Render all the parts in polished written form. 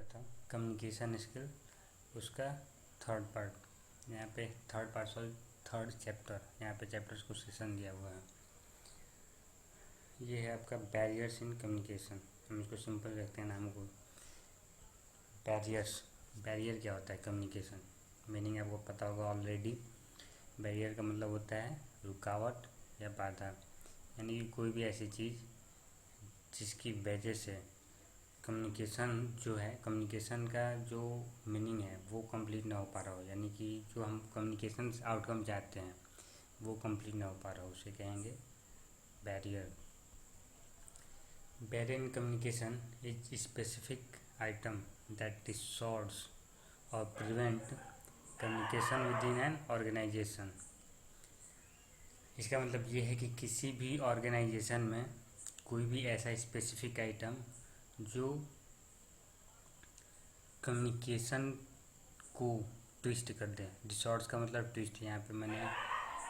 था communication skill, उसका third part यहाँ पे थर्ड चैप्टर, यहाँ पे चैप्टर्स को सेशन दिया हुआ है। ये है आपका बैरियर्स इन कम्युनिकेशन। हम इसको सिंपल रखते हैं नाम को। बैरियर क्या होता है? कम्युनिकेशन मीनिंग आपको पता होगा ऑलरेडी। बैरियर का मतलब होता है रुकावट या बाधा, यानी कि कोई भी ऐसी चीज़ जिसकी वजह से कम्युनिकेशन जो है, कम्युनिकेशन का जो मीनिंग है वो कंप्लीट ना हो पा रहा हो, यानी कि जो हम कम्युनिकेशन आउटकम चाहते हैं वो कंप्लीट ना हो पा रहा हो, उसे कहेंगे barrier. Barrier in communication is specific item that distorts और prevent communication within an organization. इसका मतलब ये है कि किसी भी ऑर्गेनाइजेशन में कोई भी ऐसा स्पेसिफिक आइटम जो कम्युनिकेशन को ट्विस्ट कर दे। डिसऑर्ड्स का मतलब ट्विस्ट, यहाँ पे मैंने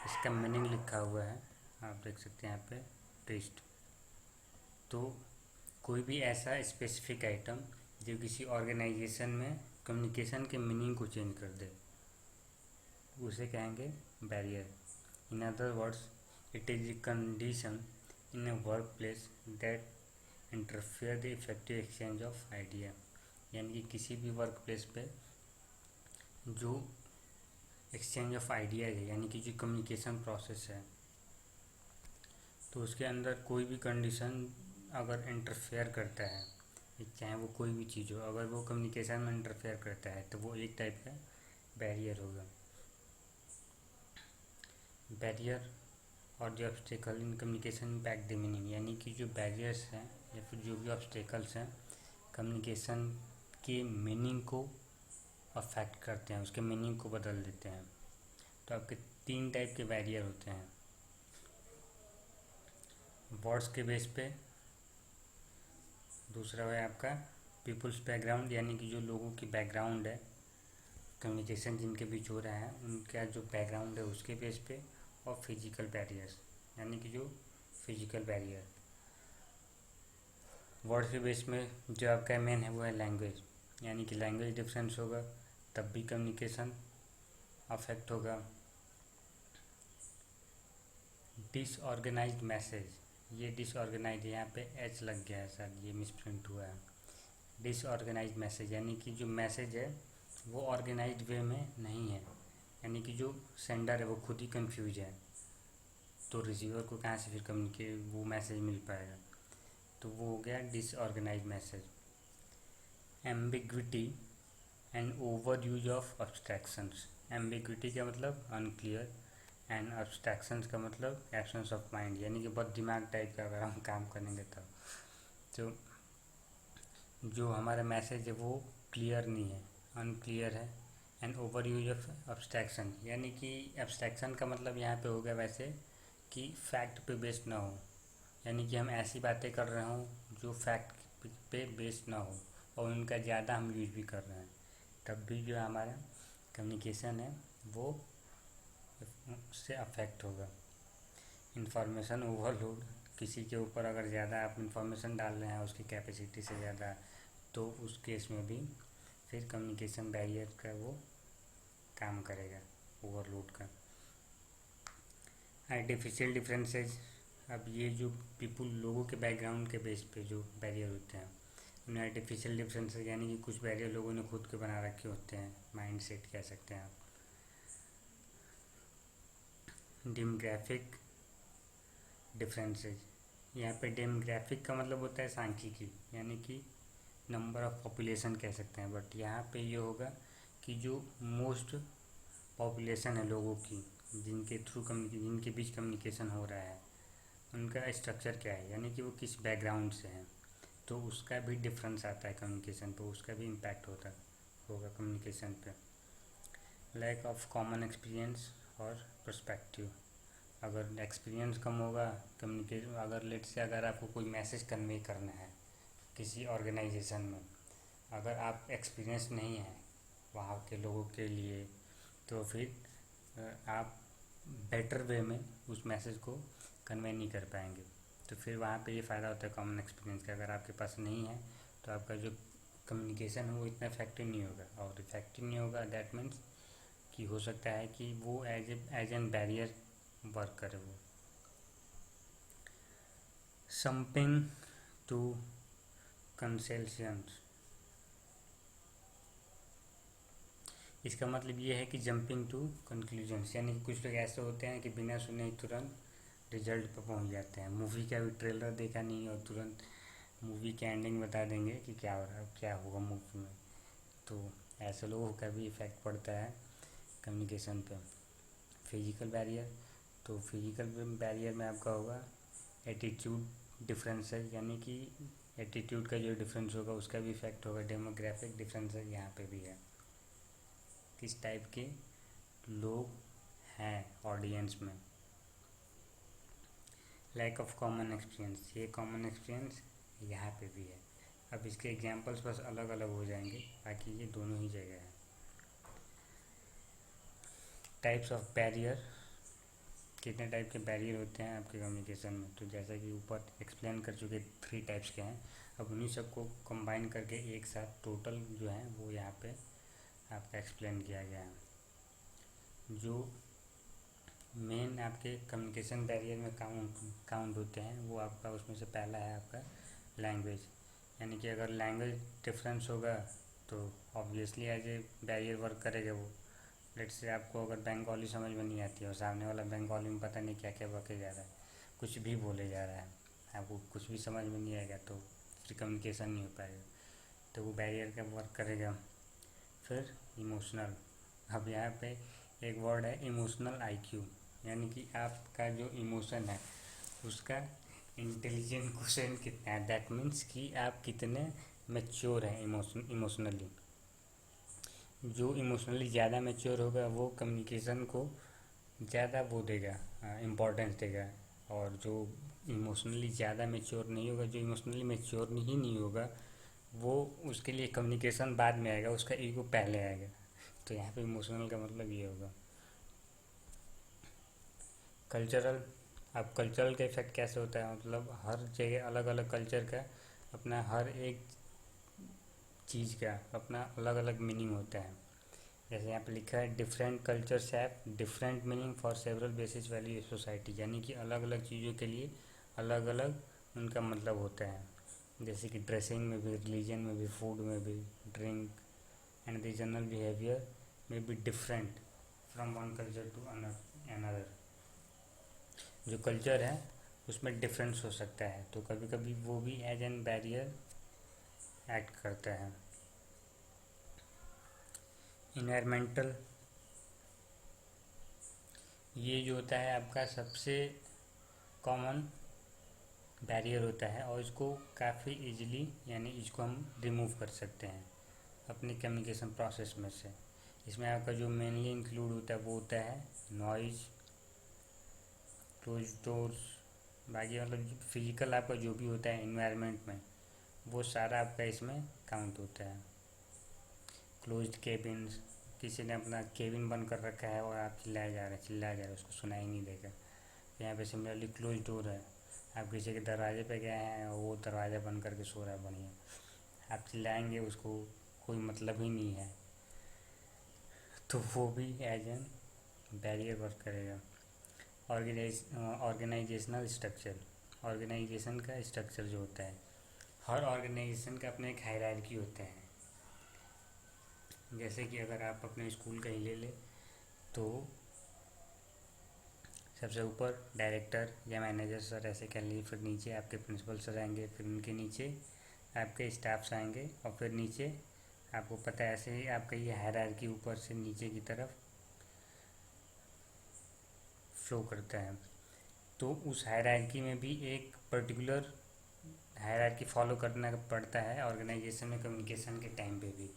इसका मीनिंग लिखा हुआ है, आप देख सकते हैं यहाँ पे ट्विस्ट। तो कोई भी ऐसा स्पेसिफिक आइटम जो किसी ऑर्गेनाइजेशन में कम्युनिकेशन के मीनिंग को चेंज कर दे, उसे कहेंगे barrier. In other words, it is a condition in A work place that interfere the effective exchange of idea. यानी कि किसी भी वर्क प्लेस पे जो एक्सचेंज ऑफ आइडियाज़ है, यानी कि जो कम्युनिकेशन प्रोसेस है, तो उसके अंदर कोई भी कंडीशन अगर इंटरफेयर करता है, चाहे वो कोई भी चीज़ हो, अगर वो कम्युनिकेशन में इंटरफेयर करता है तो वो एक टाइप का बैरियर होगा। बैरियर और जो obstacle in communication impact the meaning, यानी कि जो बैरियर्स हैं या फिर जो भी ऑब्स्टेकल्स हैं कम्युनिकेशन के मीनिंग को अफेक्ट करते हैं, उसके मीनिंग को बदल देते हैं। तो आपके 3 टाइप के बैरियर होते हैं। वर्ड्स के बेस पे, दूसरा है आपका पीपल्स बैकग्राउंड, यानी कि जो लोगों की बैकग्राउंड है, कम्युनिकेशन जिनके बीच हो रहा है उनका जो बैकग्राउंड है उसके बेस पे, और फिजिकल बैरियर्स, यानी कि जो फिजिकल बैरियर। वर्ड के बेस में जो आपका मेन है वो है लैंग्वेज, यानी कि लैंग्वेज डिफरेंस होगा तब भी कम्युनिकेशन अफेक्ट होगा। डिसऑर्गेनाइज्ड मैसेज, ये डिसऑर्गेनाइज यहाँ पे एच लग गया है सर, ये मिसप्रिंट हुआ है। डिसऑर्गेनाइज्ड मैसेज यानी कि जो मैसेज है वो ऑर्गेनाइज्ड वे में नहीं है, यानी कि जो सेंडर है वो खुद ही कंफ्यूज है, तो रिसीवर को कहाँ से फिर कम्युनिकेट वो मैसेज मिल पाएगा, तो वो हो गया disorganized message. Ambiguity and over use of abstractions. Ambiguity का मतलब अनक्लियर, एंड अब्स्ट्रैक्शंस का मतलब एब्सेंस ऑफ माइंड, यानी कि बहुत दिमाग टाइप का अगर हम काम करेंगे तब तो जो हमारा मैसेज है वो क्लियर नहीं है, अनक्लियर है। And over use of abstraction, यानी कि एब्स्ट्रैक्शन का मतलब यहाँ पे हो गया वैसे कि फैक्ट पे बेस्ड ना हो, यानी कि हम ऐसी बातें कर रहे हों जो फैक्ट पे बेस्ड ना हो और उनका ज़्यादा हम यूज भी कर रहे हैं, तब भी जो हमारा कम्युनिकेशन है वो उससे अफेक्ट होगा। इंफॉर्मेशन ओवरलोड, किसी के ऊपर अगर ज़्यादा आप इंफॉर्मेशन डाल रहे हैं उसकी कैपेसिटी से ज़्यादा, तो उस केस में भी फिर कम्युनिकेशन बैरियर का वो काम करेगा, ओवरलोड का। आर्टिफिशियल डिफरेंसेस, अब ये जो पीपल लोगों के बैकग्राउंड के बेस पे जो बैरियर होते हैं उन्हें आर्टिफिशियल डिफरेंसेस, यानी कि कुछ बैरियर लोगों ने खुद के बना रखे होते हैं, माइंड सेट कह सकते हैं आप। डेमोग्राफिक डिफरेंसेस, यहाँ पे डेमोग्राफिक का मतलब होता है सांख्यिकी, यानी कि नंबर ऑफ पॉपुलेशन कह सकते हैं, बट यहाँ पे ये होगा कि जो मोस्ट पॉपुलेशन है लोगों की जिनके थ्रू जिनके बीच कम्युनिकेशन हो रहा है उनका स्ट्रक्चर क्या है, यानी कि वो किस बैकग्राउंड से हैं, तो उसका भी डिफरेंस आता है कम्युनिकेशन पे, उसका भी इम्पैक्ट होगा कम्युनिकेशन पे। लैक ऑफ कॉमन एक्सपीरियंस और पर्सपेक्टिव, अगर एक्सपीरियंस कम होगा कम्युनिकेशन, अगर लेट से अगर आपको कोई मैसेज कन्वे करना है किसी ऑर्गेनाइजेशन में, अगर आप एक्सपीरियंस नहीं है वहाँ के लोगों के लिए, तो फिर आप बेटर वे में उस मैसेज को कन्वे नहीं कर पाएंगे। तो फिर वहाँ पे ये फ़ायदा होता है कॉमन एक्सपीरियंस का, अगर आपके पास नहीं है तो आपका जो कम्युनिकेशन वो इतना इफेक्टिव नहीं होगा, और इफेक्टिव नहीं होगा दैट मीन्स कि हो सकता है कि वो एज एन बैरियर वर्क करे वो। सम्पिंग टू कंसेल्शंस, इसका मतलब ये है कि जंपिंग टू कंक्लूजन्स, यानी कि कुछ लोग ऐसे होते हैं कि बिना सुने ही तुरंत रिजल्ट पर पहुंच जाते हैं। मूवी का भी ट्रेलर देखा नहीं और तुरंत मूवी की एंडिंग बता देंगे कि क्या हो रहा है, क्या होगा मूवी में। तो ऐसे लोगों का भी इफ़ेक्ट पड़ता है कम्युनिकेशन पे। फिजिकल बैरियर, तो फिजिकल बैरियर में आपका होगा एटीट्यूड डिफरेंसेस, यानी कि एटीट्यूड का जो डिफरेंस होगा उसका भी इफेक्ट होगा। डेमोग्राफिक डिफरेंसेस यहाँ पे भी है, किस टाइप के लोग हैं ऑडियंस में। लैक ऑफ कॉमन एक्सपीरियंस, ये कॉमन एक्सपीरियंस यहाँ पे भी है। अब इसके एग्जांपल्स बस अलग अलग हो जाएंगे, बाकी ये दोनों ही जगह है। टाइप्स ऑफ बैरियर, कितने टाइप के बैरियर होते हैं आपके कम्युनिकेशन में, तो जैसा कि ऊपर एक्सप्लेन कर चुके 3 टाइप्स के हैं। अब उन्हीं सबको कंबाइन करके एक साथ टोटल जो है वो यहाँ पे आपका एक्सप्लेन किया गया है। जो मेन आपके कम्युनिकेशन बैरियर में काउंट होते हैं वो आपका, उसमें से पहला है आपका लैंग्वेज, यानी कि अगर लैंग्वेज डिफरेंस होगा तो obviously as a barrier work करेगा वो। लेट से आपको अगर बंगाली समझ में नहीं आती है और सामने वाला बंगाली में पता नहीं क्या क्या बके जा रहा है, कुछ भी बोले जा रहा है, आपको कुछ भी समझ में नहीं आएगा तो फिर कम्युनिकेशन नहीं हो पाएगा, तो वो बैरियर का वर्क करेगा। फिर इमोशनल, अब यहाँ पे एक वर्ड है इमोशनल आईक्यू, यानी कि आपका जो इमोशन है उसका इंटेलिजेंट क्वेश्चन कितना है, दैट मीन्स कि आप कितने मैच्योर हैं इमोशनली। जो इमोशनली ज़्यादा मैच्योर होगा वो कम्युनिकेशन को ज़्यादा वो देगा, इम्पोर्टेंस देगा। और जो इमोशनली ज़्यादा मैच्योर नहीं होगा, जो इमोशनली मैच्योर ही नहीं होगा, वो उसके लिए कम्युनिकेशन बाद में आएगा, उसका ईगो पहले आएगा। तो यहाँ पे इमोशनल का मतलब ये होगा। कल्चरल, अब कल्चरल का इफेक्ट कैसे होता है, मतलब हर जगह अलग अलग कल्चर का अपना, हर एक चीज़ का अपना अलग अलग मीनिंग होता है। जैसे यहाँ पे लिखा है different cultures have different meaning for several basis value society, यानी कि अलग अलग चीज़ों के लिए अलग अलग उनका मतलब होता है। जैसे कि ड्रेसिंग में भी, रिलीजन में भी, फूड में भी, drink and the general behaviour में भी different from one culture to another. जो कल्चर है उसमें डिफरेंस हो सकता है, तो कभी कभी वो भी एज एन बैरियर एक्ट करता है। इन्वायरमेंटल, ये जो होता है आपका सबसे कॉमन बैरियर होता है, और इसको काफ़ी इजीली, यानी इसको हम रिमूव कर सकते हैं अपनी कम्युनिकेशन प्रोसेस में से। इसमें आपका जो मेनली इंक्लूड होता है वो होता है नॉइज़, क्लोज डोर्स, बाकी मतलब फिजिकल आपका जो भी होता है इन्वायरमेंट में वो सारा आपका इसमें काउंट होता है। क्लोज्ड केबिन्स, किसी ने अपना केबिन बंद कर रखा है और आप चिल्लाए जा रहे हैं, उसको सुनाई नहीं देगा। यहाँ पे सिमिलरली क्लोज डोर है, आप किसी के दरवाजे पे गए हैं और वो दरवाज़ा बंद करके सो रहा है बढ़िया, आप चिल्लाएंगे उसको कोई मतलब ही नहीं है, तो वो भी एज एन बैरियर वर्क करेगा। ऑर्गेनाइजेशनल स्ट्रक्चर, ऑर्गेनाइजेशन का स्ट्रक्चर जो होता है, हर ऑर्गेनाइजेशन का अपना एक हायरार्की होता है। जैसे कि अगर आप अपने स्कूल का ही ले लें तो सबसे ऊपर डायरेक्टर या मैनेजर सर ऐसे कह लीजिए, फिर नीचे आपके प्रिंसिपल सर आएंगे, फिर उनके नीचे आपके स्टाफ्स आएंगे, और फिर नीचे आपको पता है ऐसे ही आपका ये हायरार्की ऊपर से नीचे की तरफ फ्लो करता है। तो उस हायरार्की में भी एक पर्टिकुलर हायरार्की फॉलो करना पड़ता है ऑर्गेनाइजेशन में कम्युनिकेशन के टाइम पे भी।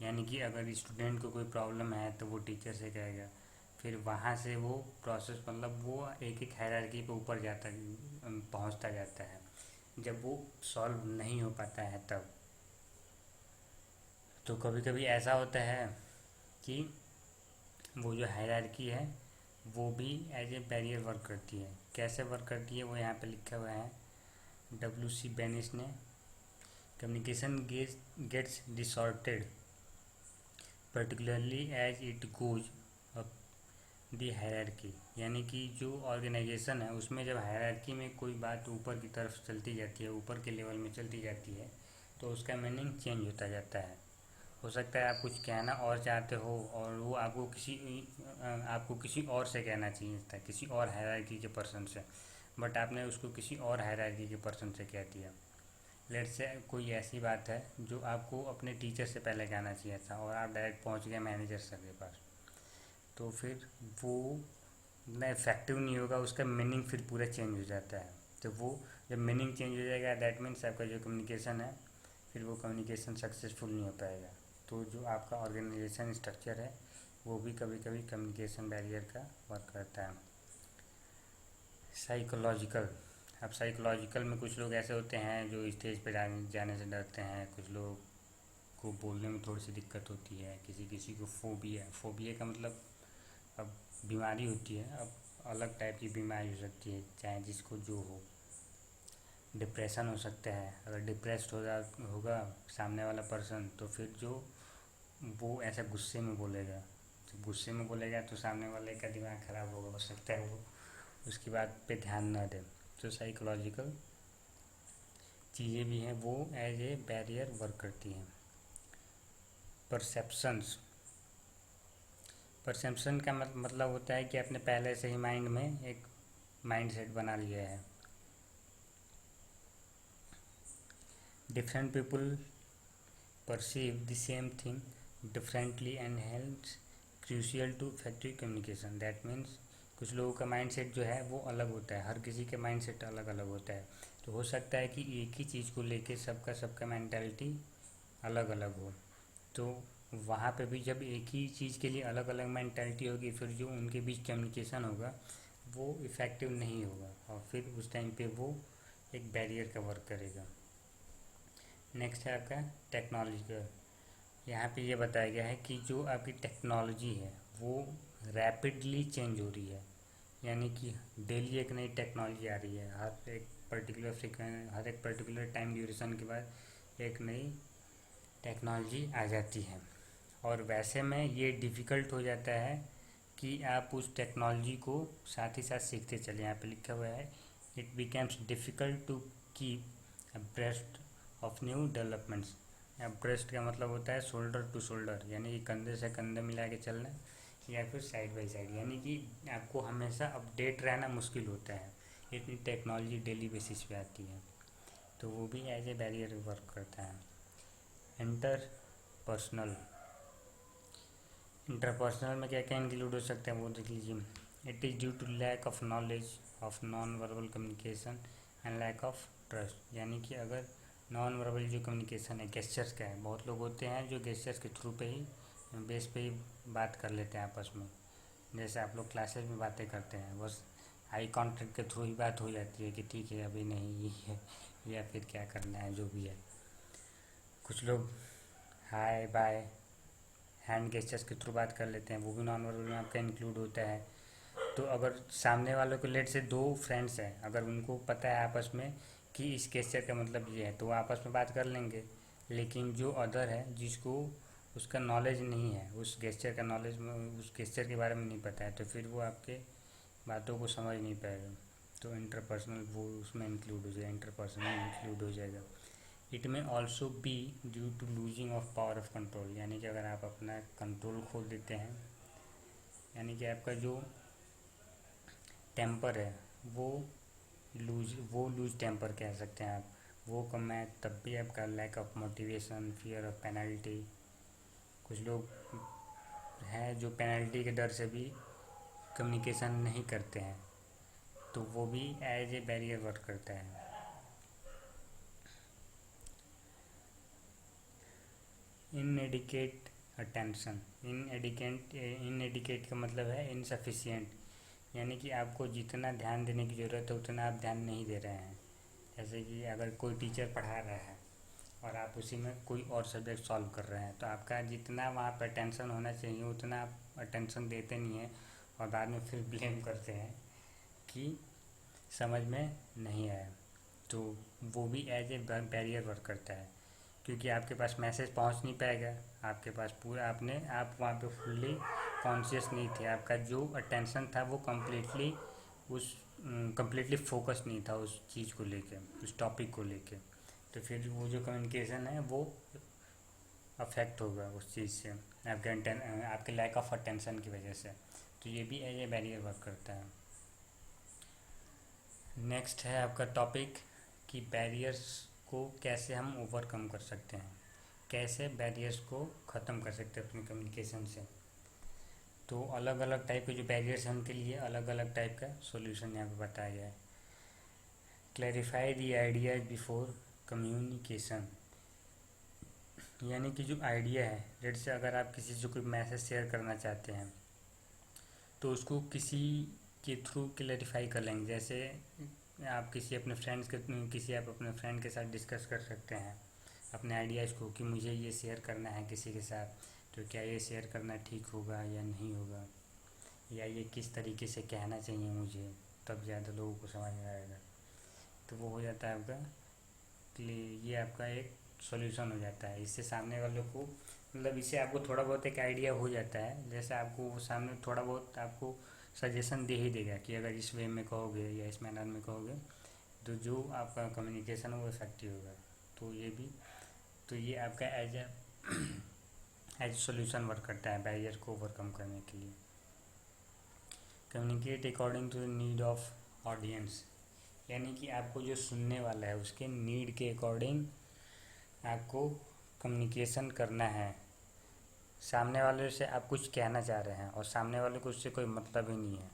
यानी कि अगर स्टूडेंट को कोई प्रॉब्लम है तो वो टीचर से कहेगा, फिर वहाँ से वो प्रोसेस, मतलब वो एक एक हायरार्की पे ऊपर जाता पहुँचता जाता है। जब वो सॉल्व नहीं हो पाता है तब, तो कभी कभी ऐसा होता है कि वो जो हायरार्की है वो भी एज ए बैरियर वर्क करती है। कैसे वर्क करती है वो यहाँ पे लिखा हुआ है। डब्ल्यू सी बेनिस ने communication gets distorted particularly as it goes up the hierarchy, यानी कि जो ऑर्गेनाइजेशन है उसमें जब हायरार्की में कोई बात ऊपर की तरफ चलती जाती है, ऊपर के लेवल में चलती जाती है, तो उसका मीनिंग चेंज होता जाता है। हो सकता है आप कुछ कहना और चाहते हो और वो आपको किसी और से कहना चाहिए था, किसी और हायरार्की के पर्सन से, बट आपने उसको किसी और हायरार्की के पर्सन से कह दिया। लेट से कोई ऐसी बात है जो आपको अपने टीचर से पहले कहना चाहिए था और आप डायरेक्ट पहुंच गए मैनेजर सर के पास, तो फिर वो इतना इफेक्टिव नहीं होगा, उसका मीनिंग फिर पूरा चेंज हो जाता है। तो वो जब मीनिंग चेंज हो जाएगा दैट मीन्स आपका जो कम्युनिकेशन है फिर वो कम्युनिकेशन सक्सेसफुल नहीं हो पाएगा। तो जो आपका ऑर्गेनाइजेशन स्ट्रक्चर है वो भी कभी कभी कम्युनिकेशन बैरियर का वर्क करता है। साइकोलॉजिकल, अब साइकोलॉजिकल में कुछ लोग ऐसे होते हैं जो स्टेज पर जाने से डरते हैं, कुछ लोग को बोलने में थोड़ी सी दिक्कत होती है, किसी किसी को फोबिया का मतलब अब बीमारी होती है, अब अलग टाइप की बीमारी हो सकती है, चाहे जिसको जो हो। डिप्रेशन हो सकता है, अगर डिप्रेस्ड होगा सामने वाला पर्सन तो फिर जो वो ऐसा गुस्से में बोलेगा, जब गुस्से में बोलेगा तो सामने वाले का दिमाग ख़राब होगा, हो सकता है वो उसकी बात पे ध्यान ना दे। तो साइकोलॉजिकल चीज़ें भी हैं, वो एज ए बैरियर वर्क करती हैं। परसेप्शंस, परसेप्शन का मतलब होता है कि आपने पहले से ही माइंड में एक माइंड सेट बना लिया है। Different people perceive the same thing differently and helps crucial to effective communication. That means कुछ लोगों का माइंड सेट जो है वो अलग होता है, हर किसी के माइंड सेट अलग अलग होता है। तो हो सकता है कि एक ही चीज़ को लेके सबका मेंटालिटी अलग अलग हो, तो वहाँ पे भी जब एक ही चीज़ के लिए अलग अलग मेंटालिटी होगी फिर जो उनके बीच कम्युनिकेशन होगा वो इफ़ेक्टिव नहीं होगा और फिर उस टाइम पे वो एक बैरियर का वर्क करेगा। नेक्स्ट है आपका टेक्नोलॉजी का। यहाँ पे ये बताया गया है कि जो आपकी टेक्नोलॉजी है वो रैपिडली चेंज हो रही है, यानी कि डेली एक नई टेक्नोलॉजी आ रही है, हर एक पर्टिकुलर टाइम ड्यूरेशन के बाद एक नई टेक्नोलॉजी आ जाती है। और वैसे में ये डिफ़िकल्ट हो जाता है कि आप उस टेक्नोलॉजी को साथ ही साथ सीखते चले। यहाँ पे लिखा हुआ है it becomes difficult to keep abreast of new developments. Abreast का मतलब होता है शोल्डर टू शोल्डर, यानी कि कंधे से कंधे मिला के चलना, या फिर साइड बाई साइड, यानी कि आपको हमेशा अपडेट रहना मुश्किल होता है, इतनी टेक्नोलॉजी डेली बेसिस पे आती है। तो वो भी एज ए बैरियर वर्क करता है। इंटर पर्सनल, इंटरपर्सनल में क्या क्या इंक्लूड हो सकते हैं वो देख लीजिए। It is due to lack of knowledge of non verbal communication and lack of trust, यानी कि अगर नॉन वर्बल जो कम्युनिकेशन है गेस्चर्स का है, बहुत लोग होते हैं जो गेस्चर्स के थ्रू पे ही बेस पे ही बात कर लेते हैं आपस में, जैसे आप लोग क्लासेस में बातें करते हैं बस आई कांटेक्ट के थ्रू ही बात हो जाती है कि ठीक है अभी नहीं ये है या फिर क्या करना है जो भी है। कुछ लोग हाय बाय हैंड गेस्चर्स के थ्रू बात कर लेते हैं, वो भी नॉन वर्बल में आपका इंक्लूड होता है। तो अगर सामने वालों को लेट से दो फ्रेंड्स हैं, अगर उनको पता है आपस में कि इस गेस्चर का मतलब ये है तो वो आपस में बात कर लेंगे, लेकिन जो अदर है जिसको उसका नॉलेज नहीं है, उस गेस्चर का नॉलेज में उस गेस्चर के बारे में नहीं पता है, तो फिर वो आपके बातों को समझ नहीं पाएगा। तो इंटरपर्सनल वो उसमें इंक्लूड हो जाएगा, इंटरपर्सनल इंक्लूड हो जाएगा। It may also be due to losing of power of control, यानी कि अगर आप अपना कंट्रोल खो देते हैं, यानी कि आपका जो टेम्पर है वो लूज टेम्पर कह सकते हैं आप, वो कम है, तब भी आपका lack of motivation, fear of penalty, कुछ लोग हैं जो पेनल्टी के डर से भी कम्युनिकेशन नहीं करते हैं, तो वो भी एज ए बैरियर वर्क करता है। इनएडिकेट अटेंशन, इनएडिकेट का मतलब है इनसफिशिएंट, यानी कि आपको जितना ध्यान देने की ज़रूरत है उतना आप ध्यान नहीं दे रहे हैं। जैसे कि अगर कोई टीचर पढ़ा रहा है और आप उसी में कोई और सब्जेक्ट सॉल्व कर रहे हैं, तो आपका जितना वहाँ पर अटेंशन होना चाहिए उतना आप अटेंशन देते नहीं हैं और बाद में फिर ब्लेम करते हैं कि समझ में नहीं आया। तो वो भी एज ए बैरियर वर्क करता है। क्योंकि आपके पास मैसेज पहुंच नहीं पाएगा, आपके पास पूरा आप वहाँ पे फुल्ली कॉन्शियस नहीं थे, आपका जो अटेंशन था वो कम्प्लीटली फोकस नहीं था उस चीज़ को लेके, उस टॉपिक को लेके। तो फिर वो जो कम्युनिकेशन है वो अफेक्ट होगा उस चीज़ से, आपके लैक ऑफ अटेंशन की वजह से। तो ये भी एज ए बैरियर वर्क करता है। नेक्स्ट है आपका टॉपिक कि बैरियर्स को कैसे हम ओवरकम कर सकते हैं, कैसे बैरियर्स को ख़त्म कर सकते हैं अपनी कम्युनिकेशन से। तो अलग अलग टाइप के जो बैरियर्स हैं उनके लिए अलग अलग टाइप का सॉल्यूशन यहाँ पे बताया गया है। Clarify the ideas before communication, यानी कि जो आइडिया है, जैसे अगर आप किसी से कोई मैसेज शेयर करना चाहते हैं तो उसको किसी के थ्रू क्लैरिफाई कर लेंगे। जैसे आप किसी आप अपने फ्रेंड के साथ डिस्कस कर सकते हैं अपने आइडियाज़ को कि मुझे ये शेयर करना है किसी के साथ, तो क्या ये शेयर करना ठीक होगा या नहीं होगा, या ये किस तरीके से कहना चाहिए मुझे, तब ज़्यादा लोगों को समझ में आएगा। तो वो हो जाता है आपका, ये आपका एक सॉल्यूशन हो जाता है। इससे सामने वालों को मतलब इससे आपको थोड़ा बहुत एक आइडिया हो जाता है। जैसे आपको वो सामने थोड़ा बहुत आपको सजेशन दे ही देगा कि अगर इस वे में कहोगे या इस मैनर में कहोगे तो जो आपका कम्युनिकेशन है वो इफेक्टिव होगा। तो ये आपका एज सॉल्यूशन वर्क करता है बैरियर को ओवरकम करने के लिए। Communicate according to the need of audience, यानी कि आपको जो सुनने वाला है उसके नीड के अकॉर्डिंग आपको कम्युनिकेशन करना है। सामने वाले से आप कुछ कहना चाह रहे हैं और सामने वाले को उससे कोई मतलब ही नहीं है,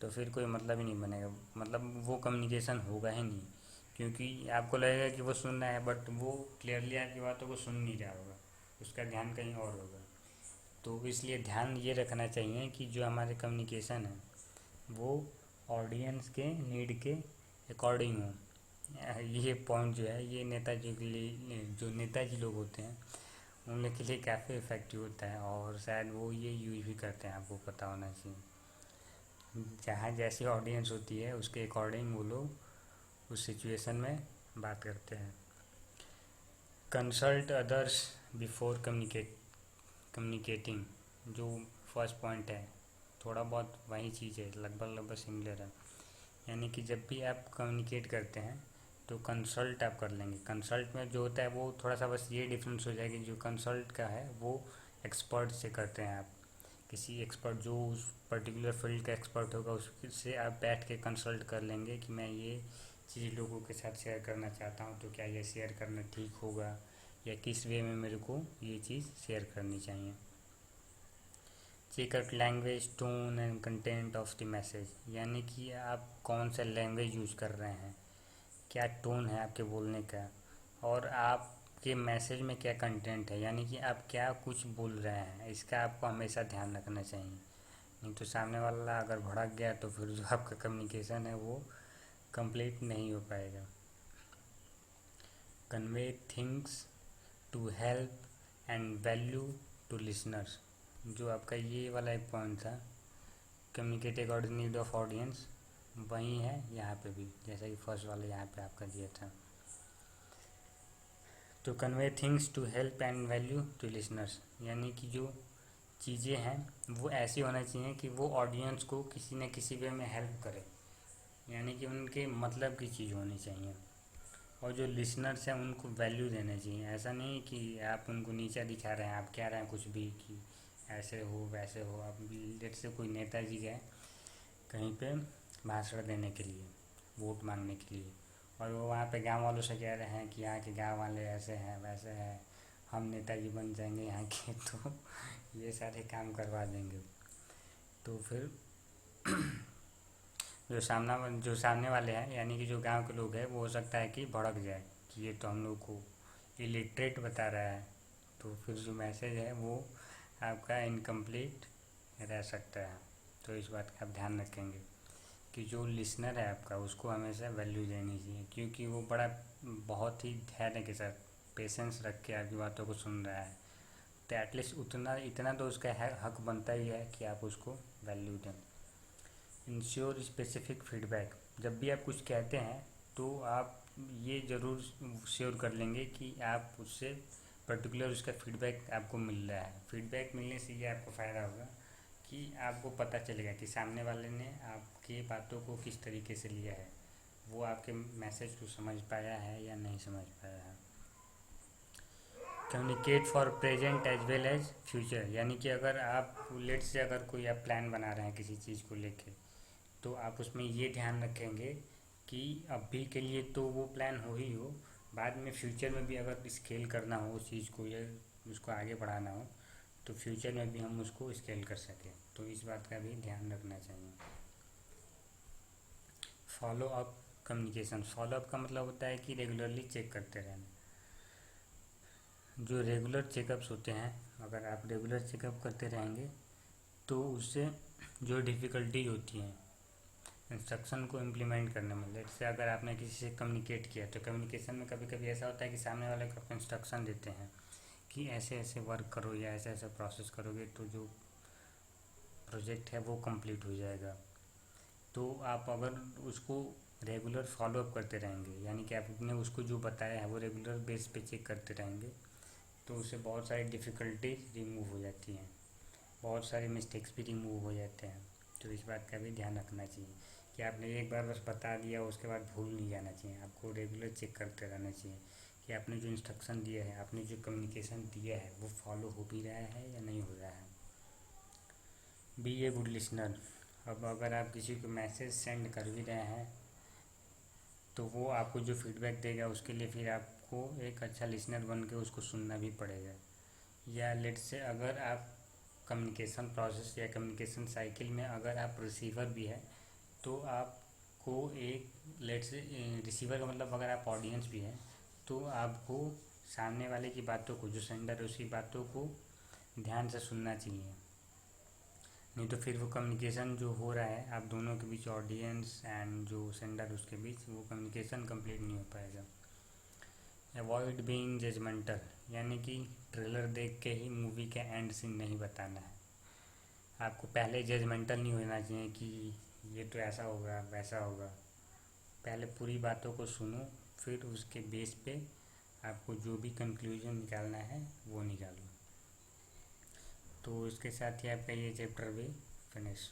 तो फिर कोई मतलब ही नहीं बनेगा, मतलब वो कम्युनिकेशन होगा ही नहीं। क्योंकि आपको लगेगा कि वो सुन रहा है बट वो क्लियरली आपकी बातों को सुन नहीं रहा होगा, उसका ध्यान कहीं और होगा। तो इसलिए ध्यान ये रखना चाहिए कि जो हमारे कम्युनिकेशन है वो ऑडियंस के नीड के अकॉर्डिंग हो। ये पॉइंट जो है ये नेताजी के लिए, जो नेताजी लोग होते हैं उन लोग के लिए काफ़ी इफ़ेक्टिव होता है और शायद वो ये यूज भी करते हैं, आपको पता होना चाहिए। जहाँ जैसी ऑडियंस होती है उसके अकॉर्डिंग वो लोग उस सिचुएशन में बात करते हैं। कंसल्ट अदर्स बिफोर कम्युनिकेटिंग, जो फर्स्ट पॉइंट है थोड़ा बहुत वही चीज़ है, लगभग सिमिलर है। यानी कि जब भी आप कम्युनिकेट करते हैं तो कंसल्ट आप कर लेंगे। कंसल्ट में जो होता है वो थोड़ा सा बस ये डिफरेंस हो जाएगी, जो कंसल्ट का है वो एक्सपर्ट से करते हैं आप, किसी एक्सपर्ट जो उस पर्टिकुलर फील्ड का एक्सपर्ट होगा उससे आप बैठ के कंसल्ट कर लेंगे कि मैं ये चीज़ लोगों के साथ शेयर करना चाहता हूँ, तो क्या ये शेयर करना ठीक होगा या किस वे में मेरे को ये चीज़ शेयर करनी चाहिए। Check out language, tone and content of the message, यानी कि आप कौन सा लैंग्वेज यूज़ कर रहे हैं, क्या टोन है आपके बोलने का, और आपके मैसेज में क्या कंटेंट है, यानी कि आप क्या कुछ बोल रहे हैं, इसका आपको हमेशा ध्यान रखना चाहिए। नहीं तो सामने वाला अगर भड़क गया तो फिर जो आपका कम्युनिकेशन है वो कंप्लीट नहीं हो पाएगा। Convey things to help and value to listeners, जो आपका ये वाला एक पॉइंट था, communicate according need of audience, वही है यहाँ पे भी, जैसा कि फर्स्ट वाला यहाँ पे आपका दिया था। तो convey things to help and value to listeners, यानी कि जो चीज़ें हैं वो ऐसी होना चाहिए कि वो ऑडियंस को किसी न किसी वे में हेल्प करे, यानी कि उनके मतलब की चीज़ होनी चाहिए। और जो लिसनर्स हैं उनको वैल्यू देना चाहिए, ऐसा नहीं कि आप उनको नीचा दिखा रहे हैं, आप कह रहे हैं कुछ भी कि ऐसे हो वैसे हो। आप जैसे कोई नेताजी गए कहीं पे भाषण देने के लिए, वोट मांगने के लिए, और वो वहाँ पे गांव वालों से कह रहे हैं कि यहाँ के गांव वाले ऐसे हैं वैसे हैं, हम नेताजी बन जाएंगे यहाँ के, तो ये सारे काम करवा देंगे। तो फिर जो सामने वाले हैं यानी कि जो गांव के लोग हैं वो हो सकता है कि भड़क जाए कि ये तो हम लोग को इलिटरेट बता रहा है, तो फिर जो मैसेज है वो आपका इनकम्प्लीट रह सकता है। तो इस बात का आप ध्यान रखेंगे कि जो लिसनर है आपका उसको हमेशा वैल्यू देनी चाहिए, क्योंकि वो बहुत ही धैर्य के साथ पेशेंस रख के आपकी बातों को सुन रहा है, तो एटलीस्ट इतना तो उसका हक बनता ही है कि आप उसको वैल्यू दें। इंश्योर स्पेसिफिक फीडबैक, जब भी आप कुछ कहते हैं तो आप ये ज़रूर श्योर कर लेंगे कि आप उससे पर्टिकुलर उसका फीडबैक आपको मिल रहा है। फीडबैक मिलने से ये आपको फ़ायदा होगा कि आपको पता चलेगा कि सामने वाले ने आपकी बातों को किस तरीके से लिया है, वो आपके मैसेज को समझ पाया है या नहीं समझ पाया है। Communicate for present as well as future, यानी कि अगर आप लेट से अगर कोई आप प्लान बना रहे हैं किसी चीज़ को लेके, तो आप उसमें ये ध्यान रखेंगे कि अभी के लिए तो वो प्लान हो ही हो, बाद में फ्यूचर में भी अगर स्केल करना हो उस चीज़ को या उसको आगे बढ़ाना हो तो फ्यूचर में भी हम उसको स्केल कर सकें, तो इस बात का भी ध्यान रखना चाहिए। Follow up communication, follow up का मतलब होता है कि रेगुलरली चेक करते रहना। जो रेगुलर चेकअप्स होते हैं, अगर आप रेगुलर चेकअप करते रहेंगे तो उससे जो डिफ़िकल्टीज होती हैं इंस्ट्रक्शन को इम्प्लीमेंट करने में, लेट से अगर आपने किसी से कम्युनिकेट किया तो कम्युनिकेशन में कभी कभी ऐसा होता है कि सामने वाले को आप इंस्ट्रक्शन देते हैं कि ऐसे ऐसे वर्क करो या ऐसे ऐसे प्रोसेस करोगे तो जो प्रोजेक्ट है वो कंप्लीट हो जाएगा। तो आप अगर उसको रेगुलर फॉलो अप करते रहेंगे, यानी कि आपने उसको जो बताया है वो रेगुलर बेस पे चेक करते रहेंगे, तो उससे बहुत सारी डिफ़िकल्टीज रिमूव हो जाती हैं, बहुत सारे मिस्टेक्स भी रिमूव हो जाते हैं। तो इस बात का भी ध्यान रखना चाहिए कि आपने एक बार बस बता दिया उसके बाद भूल नहीं जाना चाहिए, आपको रेगुलर चेक करते रहना चाहिए कि आपने जो इंस्ट्रक्शन दिया है, आपने जो कम्युनिकेशन दिया है वो फॉलो हो भी रहा है या नहीं हो रहा है। बी ए गुड लिसनर, अब अगर आप किसी को मैसेज सेंड कर भी रहे हैं तो वो आपको जो फीडबैक देगा उसके लिए फिर आपको एक अच्छा लिसनर बन के उसको सुनना भी पड़ेगा। या लेट से अगर आप कम्युनिकेशन प्रोसेस या कम्युनिकेशन साइकिल में अगर आप रिसीवर भी है तो आपको एक लेट से रिसीवर का मतलब अगर आप ऑडियंस भी हैं तो आपको सामने वाले की बातों को, जो सेंडर है उसकी बातों को ध्यान से सुनना चाहिए, नहीं तो फिर वो कम्युनिकेशन जो हो रहा है आप दोनों के बीच, ऑडियंस एंड जो सेंडर उसके बीच, वो कम्युनिकेशन कंप्लीट नहीं हो पाएगा। अवॉइड बीइंग जजमेंटल, यानी कि ट्रेलर देख के ही मूवी का एंड सीन नहीं बताना है। आपको पहले जजमेंटल नहीं होना चाहिए कि ये तो ऐसा होगा वैसा होगा। पहले पूरी बातों को सुनो, फिर उसके बेस पे आपको जो भी कंक्लूजन निकालना है वो निकालो। तो इसके साथ ही आपका ये चैप्टर भी फिनिश।